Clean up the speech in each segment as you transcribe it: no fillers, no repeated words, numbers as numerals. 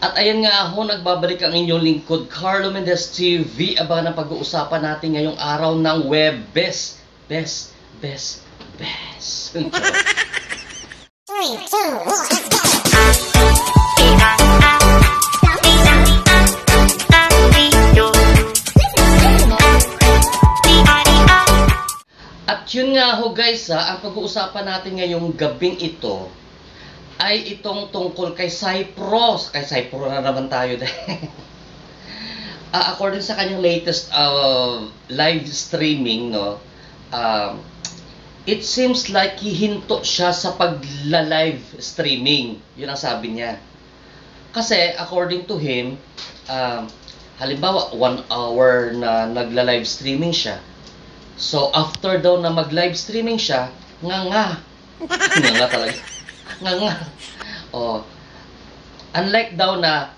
At ayan nga ako, nagbabalik ang inyong lingkod, Carlo Mendez TV. Abangan ang pag-uusapan natin ngayong araw ng Webes. Best. 3, 2, 1, let's go! At yun nga ho guys, ang pag-uusapan natin ngayong gabing ito ay itong tungkol kay Cypro. Kay Cypro na naman tayo dahil. According sa kanyang latest live streaming, no, it seems like hihinto siya sa pagla-live streaming. Yun ang sabi niya. Kasi according to him, halimbawa 1 hour na nagla-live streaming siya. So after daw na mag-live streaming siya, nga talaga. Oh. Unlike daw na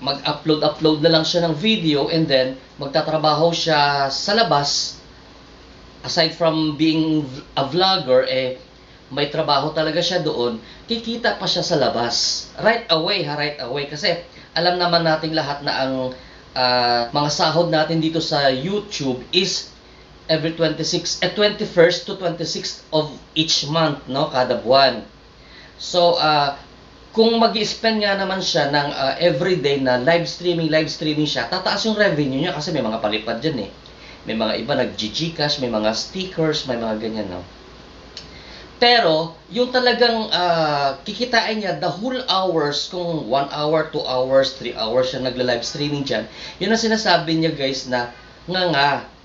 mag-upload na lang siya ng video and then magtatrabaho siya sa labas. Aside from being a vlogger, may trabaho talaga siya doon, kikita pa siya sa labas. Right away. Kasi alam naman nating lahat na ang mga sahod natin dito sa YouTube is every 21st to 26th of each month, no, kada buwan. So kung mag-i-spend nga naman siya ng everyday na live streaming siya, tataas yung revenue niya kasi may mga palipad dyan May mga iba nag-GCash, may mga stickers, may mga ganyan, no. Pero yung talagang kikitain niya the whole hours, kung 1 hour, 2 hours, 3 hours siya nagla-live streaming dyan, yun ang sinasabi niya guys na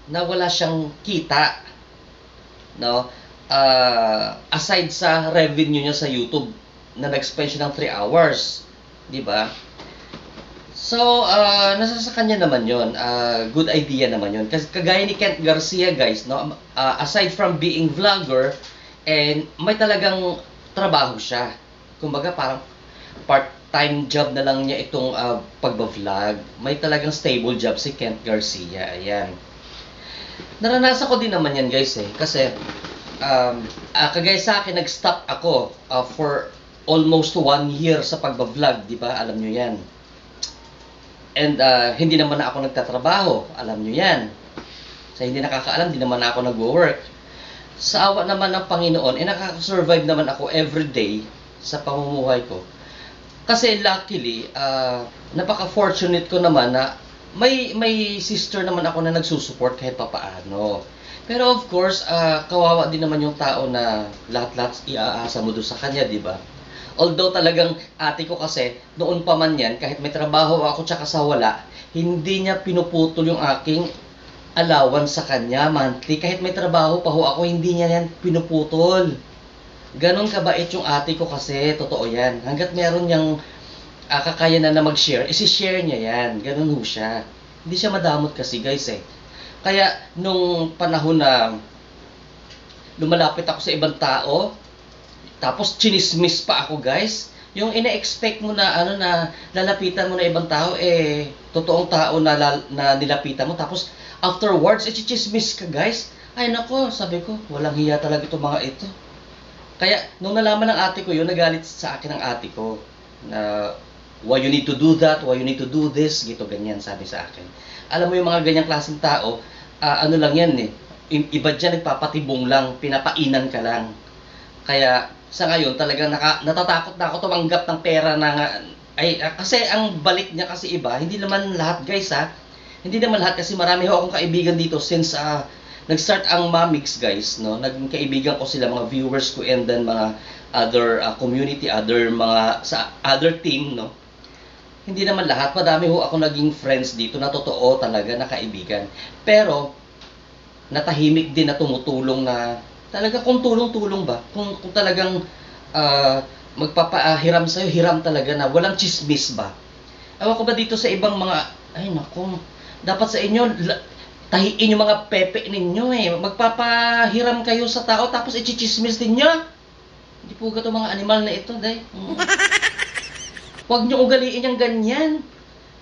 na wala siyang kita, no, aside sa revenue niya sa YouTube na nag-spend siya ng 3 hours, di ba? So nasa sa kanya naman yon, good idea naman yon. Kasi kagaya ni Kent Garcia guys, no, aside from being vlogger, and may talagang trabaho siya. Kumbaga parang part-time job na lang niya itong pagba-vlog. May talagang stable job si Kent Garcia, ayan. Naranasan ko din naman yan guys kasi kagaya sa akin, nag-stop ako for almost 1 year sa pagba-vlog, di ba? Alam nyo yan. And hindi naman na ako nagtatrabaho, alam nyo yan. Sa hindi nakakaalam, di naman na ako nag-work. Sa awa naman ng Panginoon, nakaka-survive naman ako everyday sa pamumuhay ko. Kasi luckily, napaka-fortunate ko naman na may sister naman ako na nagsusupport kahit papaano. Pero of course, kawawa din naman yung tao na lahat-lahat iaasa mo doon sa kanya, di ba? Although talagang ate ko kasi, noon pa man yan, kahit may trabaho ako tsaka sa wala, hindi niya pinuputol yung aking allowance sa kanya monthly. Kahit may trabaho pa ho ako, hindi niya yan pinuputol. Ganon kabait yung ate ko kasi, totoo yan. Hanggat meron niyang kakayanan na mag-share, isi-share niya yan. Ganon ho siya. Hindi siya madamot kasi guys Kaya nung panahon na lumalapit ako sa ibang tao, tapos chinismis pa ako guys, yung ina-expect mo na na lalapitan mo na ibang tao, totoong tao na nilapitan mo, tapos afterwards chichismis ka guys. Ay nako, sabi ko, walang hiya talaga itong mga ito. Kaya nung nalaman ng ate ko yun, nagalit sa akin ng ate ko na why you need to do that, why you need to do this, gito ganyan, sabi sa akin. Alam mo yung mga ganyang klaseng tao, ano lang yan iba dyan nagpapatibong lang, pinapainan ka lang. Kaya sa ngayon talagang natatakot na ako tumanggap ng pera na kasi ang balik niya kasi iba, hindi naman lahat guys hindi naman lahat, kasi marami ho akong kaibigan dito since nag-start ang Mamix guys, no, naging kaibigan ko sila, mga viewers ko, and then mga other community, other team, no. Hindi naman lahat, madami ho ako naging friends dito na totoo talaga na kaibigan. Pero natahimik din na tumutulong na talaga, kung tulong-tulong ba, kung talagang magpapahiram sa'yo, hiram talaga na walang chismis ba. Ewan ko ba dito sa ibang mga, ay naku, dapat sa inyo tahiin yung mga pepe ninyo magpapahiram kayo sa tao tapos i-chismis din nyo. Hindi po gato mga animal na ito, day. Huwag nyo ugaliin yung ganyan.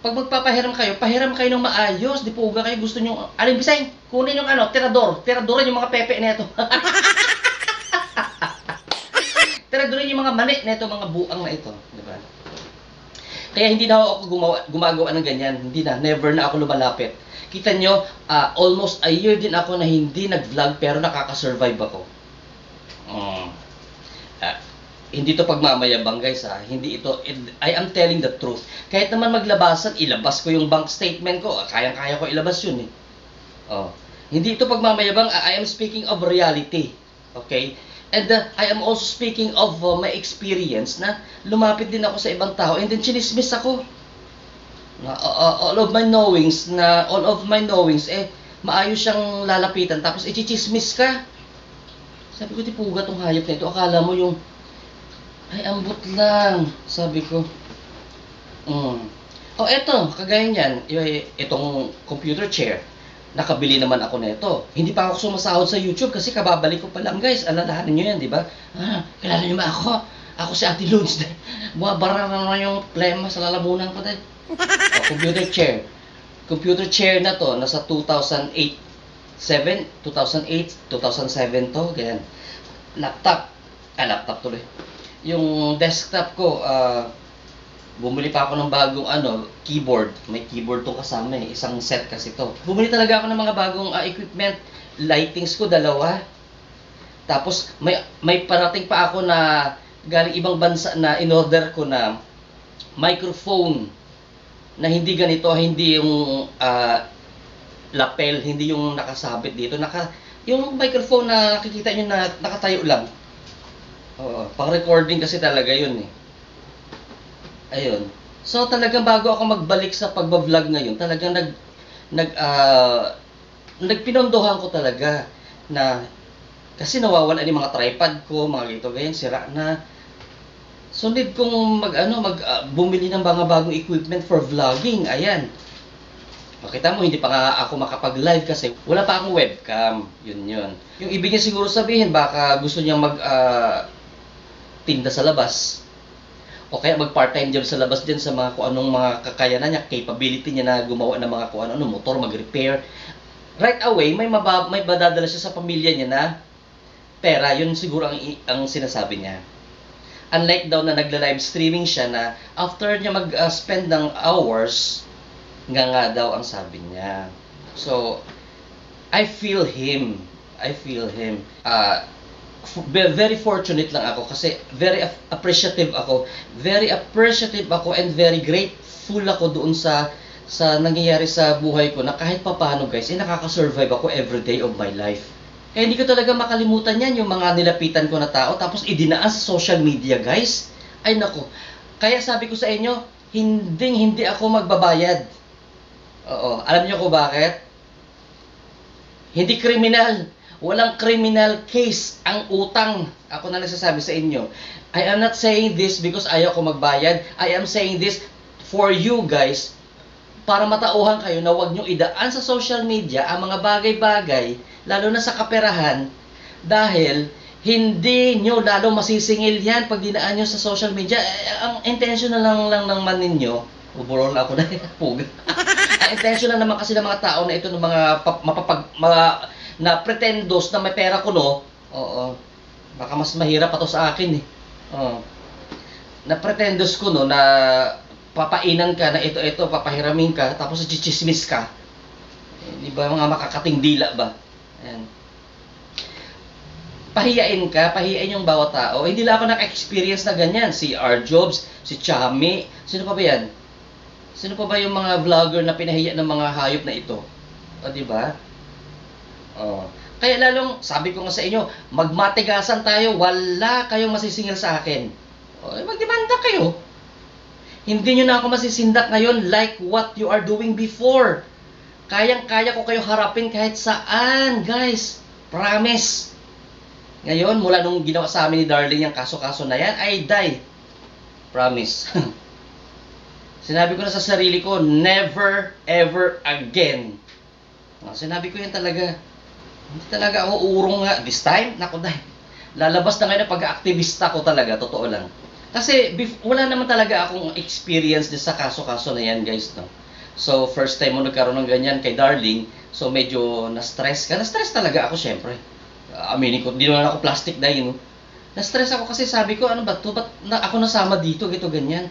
Pag magpapahiram kayo, pahiram kayo ng maayos. Di po uga kayo, gusto nyo, aling bisay, kunin yung tiradoran yung mga pepe na ito. Tiradoran yung mga mani na ito, mga buang na ito. Diba? Kaya hindi na ako gumagawa ng ganyan. Hindi na, never na ako lumalapit. Kita nyo, almost a year din ako na hindi nag-vlog pero nakaka-survive ako. Hindi to pagmamayabang guys hindi ito, I am telling the truth. Kahit naman maglabasan, ilabas ko yung bank statement ko, kayang-kaya ko ilabas yun hindi ito pagmamayabang, I am speaking of reality. Okay? And I am also speaking of my experience na lumapit din ako sa ibang tao and then chinismis ako. All of my knowings, maayos siyang lalapitan tapos ichichismis ka. Sabi ko, tipuga tong hayop na ito. Akala mo yung ay, ambot lang, sabi ko. Eto, kagaya niyan, itong computer chair. Nakabili naman ako nito. Hindi pa ako sumasahod sa YouTube kasi kababalik ko pa lang, guys. Alalahanin niyo yan, di ba? Kilala niyo ba ako? Ako si Ate Lods. Buwabara na yung plema sa lalamunan ko dahil. Computer chair. Computer chair na to, nasa 2008, 2007 to, ganyan. Laptop tuloy. Yung desktop ko, bumili pa ako ng bagong keyboard. May keyboard tong kasama isang set kasi to. Bumili talaga ako ng mga bagong equipment. Lightings ko, 2. Tapos may parating pa ako na galing ibang bansa na in-order ko na microphone na hindi ganito, hindi yung lapel, hindi yung nakasabit dito. Yung microphone na nakikita nyo na nakatayo lang. Pang recording kasi talaga yun Ayun. So talagang bago ako magbalik sa pagba-vlog ngayon, talagang nagpinondohan ko talaga na kasi nawawala yung mga tripod ko, mga ganito ganyan, sira na. So need kong bumili ng mga bagong equipment for vlogging. Ayan. Makita mo, hindi pa nga ako makapag-live kasi wala pa akong webcam. Yun. Yung ibig niya siguro sabihin, baka gusto niya tinda sa labas o kaya mag-part-time job sa labas din sa mga kung anong mga kakayanan niya, capability niya na gumawa ng mga kung ano, motor, mag-repair. Right away, may madadala siya sa pamilya niya na pera. Yun siguro ang sinasabi niya. Unlike daw na nagla-live streaming siya na after niya mag-spend ng hours, nga daw ang sabi niya. So, I feel him. Very fortunate lang ako kasi very appreciative ako and very grateful ako doon sa nangyayari sa buhay ko na kahit papaano guys, nakaka-survive ako every day of my life. Kaya hindi ko talaga makalimutan yan, yung mga nilapitan ko na tao tapos idinaan sa social media guys. Ay nako. Kaya sabi ko sa inyo, hindi ako magbabayad. Alam niyo ko bakit? Hindi kriminal. Walang criminal case ang utang. Ako na nagsasabi sa inyo. I am not saying this because ayaw ko magbayad. I am saying this for you guys, para matauhan kayo na huwag nyo idaan sa social media ang mga bagay-bagay, lalo na sa kaperahan, dahil hindi nyo lalo masisingil yan pag dinaan nyo sa social media. Ang intentional lang naman ninyo, uburol na ako na puga. Ang intentional naman kasi ng mga tao na ito ng mga na pretendos na may pera ko baka mas mahirap pa to sa akin na pretendos ko na papainan ka na ito papahiramin ka tapos chichismis ka di ba mga makakating dila ba ayan. Pahiyain yung bawat tao. Hindi lang ako naka-experience na ganyan. Si R. Jobs, si Chami, sino pa ba yan? Sino pa ba yung mga vlogger na pinahiya ng mga hayop na ito? Di ba? Kaya lalong, sabi ko nga sa inyo, magmatigasan tayo, wala kayong masisingil sa akin. Magdemanda kayo. Hindi nyo na ako masisindak ngayon like what you are doing before. Kayang-kaya ko kayo harapin kahit saan, guys. Promise. Ngayon, mula nung ginawa sa amin ni Darling yung kaso-kaso na yan, I die. Promise. Sinabi ko na sa sarili ko, never, ever again. Sinabi ko yan talaga. Hindi talaga ako urong nga. This time, naku dahil. Lalabas na ngayon na pag-activista ko talaga, totoo lang. Kasi wala naman talaga akong experience sa kaso-kaso na yan, guys. So, first time mo nagkaroon ng ganyan kay Darling, so medyo na-stress ka. Na-stress talaga ako, syempre. Aminin ko, di naman ako plastic dahil. Na-stress ako kasi sabi ko, ano ba to? Ba't ako nasama dito, ganyan?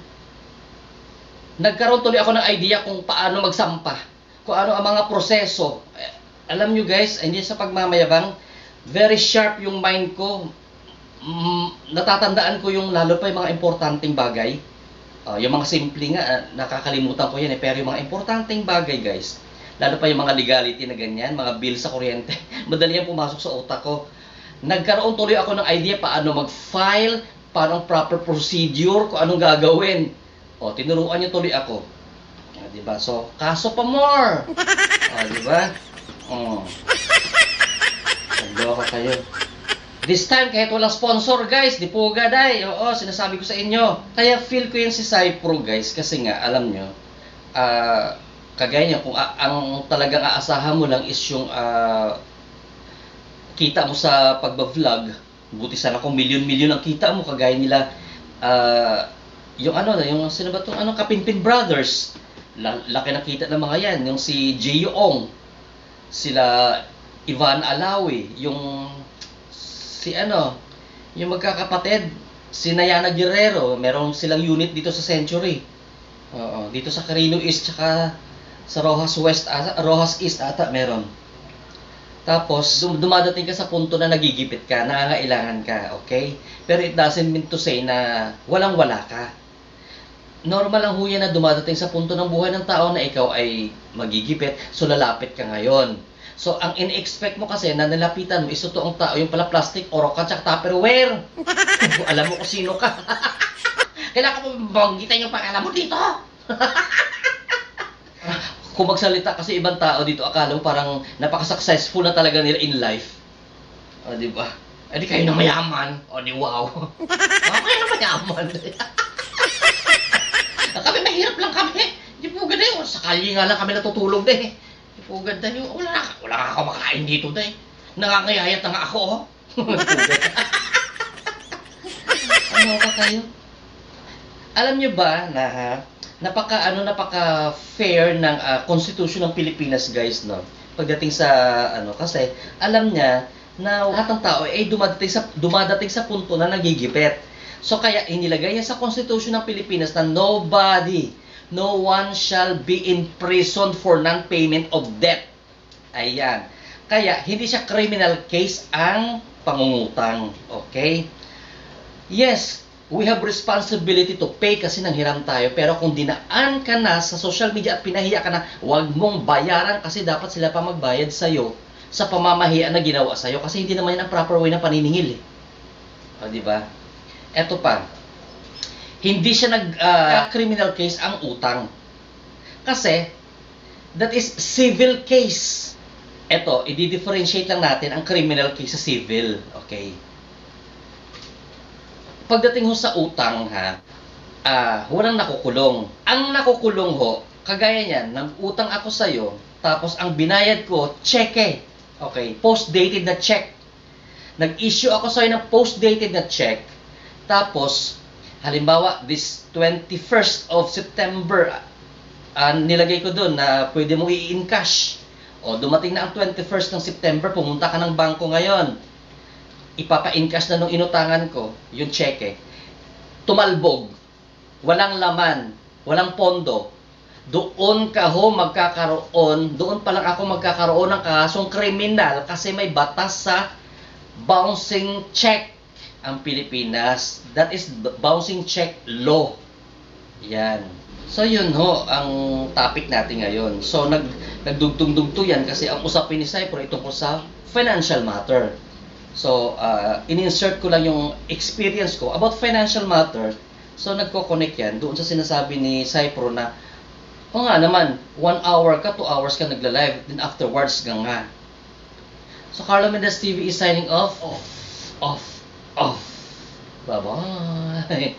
nagkaroon tuloy ako ng idea kung paano magsampa, kung ano ang mga proseso. Alam nyo guys, hindi sa pagmamayabang, very sharp yung mind ko. Natatandaan ko yung lalo pa yung mga importanteng bagay. Yung mga simple nga, nakakalimutan ko yan pero yung mga importanteng bagay guys, lalo pa yung mga legality na ganyan, mga bill sa kuryente, madali yan pumasok sa utak ko. Nagkaroon tuloy ako ng idea paano mag-file, paano ang proper procedure, kung anong gagawin. Tinuruan niyo tuloy ako. Diba? So, kaso pa more. Diba? Nagloka kayo. This time, kahit walang sponsor, guys, di po gaday. Sinasabi ko sa inyo. Kaya feel ko yan si Cypro, guys, kasi nga, alam nyo, kagaya niya, kung ang talagang aasahan mo lang is yung kita mo sa pagba-vlog, buti sana kung milyon-milyon ang kita mo, kagaya nila, yung sino ba itong Kapinpin Brothers, laki na kita ng mga yan, yung si Jay Ong, sila Ivan Alawi, yung yung magkakapatid, si Nayana Guerrero, meron silang unit dito sa Century. Dito sa Carino East, tsaka sa Rojas East ata meron. Tapos, dumadating ka sa punto na nagigipit ka, nangangailangan ka, okay? Pero it doesn't mean to say na walang-wala ka. Normal lang ho yan na dumadating sa punto ng buhay ng tao na ikaw ay magigipit, so lalapit ka ngayon. So, ang in-expect mo kasi na nilapitan mo, ito ang tao, yung pala plastic, oroka, tsaka Tupperware. Alam mo kung sino ka. Kailangan mo banggitan yung pangalan mo dito. Kung magsalita kasi ibang tao dito, akala mo parang napaka-successful na talaga nila in life. Di ba? Di kayo na mayaman. Di wow. Kayo na mayaman. Kami mahirap lang kami. Di po ganda. Sakali nga lang kami natutulog din. Di po ganda yun. Wala ka kumakain dito din. Nangangayayat na nga ako. Ano ka kayo? Alam nyo ba na napaka fair ng Constitution ng Pilipinas, guys, no? Pagdating sa kasi alam niya na lahat ng tao ay dumadating sa punto na nagigipit. So kaya inilagay niya sa Constitution ng Pilipinas na no one shall be imprisoned for non-payment of debt. Ayan. Kaya hindi siya criminal case ang pangungutang. Okay? Yes, we have responsibility to pay kasi nanghiram tayo. Pero kung dinaan ka na sa social media at pinahiya ka na, huwag mong bayaran kasi dapat sila pa magbayad sa'yo sa pamamahiya na ginawa sa'yo. Kasi hindi naman yan ang proper way na paniningil. Diba? Eto pa. Hindi siya criminal case ang utang. Kasi, that is civil case. Eto, i-differentiate lang natin ang criminal case sa civil. Okay? Pagdating ho sa utang, walang nakukulong. Ang nakukulong ho, kagaya niyan, nag-utang ako sa'yo, tapos ang binayad ko, cheque. Okay, post-dated na check. Nag-issue ako sa'yo ng post-dated na check, tapos, halimbawa, this 21st of September, nilagay ko doon na pwede mo i-encash. O, dumating na ang 21st ng September, pumunta ka ng bangko ngayon. Ipapa-encash na nung inutangan ko, yung cheque, tumalbog, walang laman, walang pondo, doon ka ho magkakaroon, doon pa lang ako magkakaroon ng kasong kriminal kasi may batas sa bouncing check ang Pilipinas. That is bouncing check law. Yan. So yun ho, ang topic natin ngayon. So nagdugtong-dugto yan kasi ang usapin ni Cypro ito po sa financial matter. So, in-insert ko lang yung experience ko about financial matter. So, nagko-connect yan doon sa sinasabi ni Cypro na, nga naman, 1 hour ka, 2 hours ka nagla-live, then afterwards nga. So, Carlo Mendez TV is signing off. Bye-bye.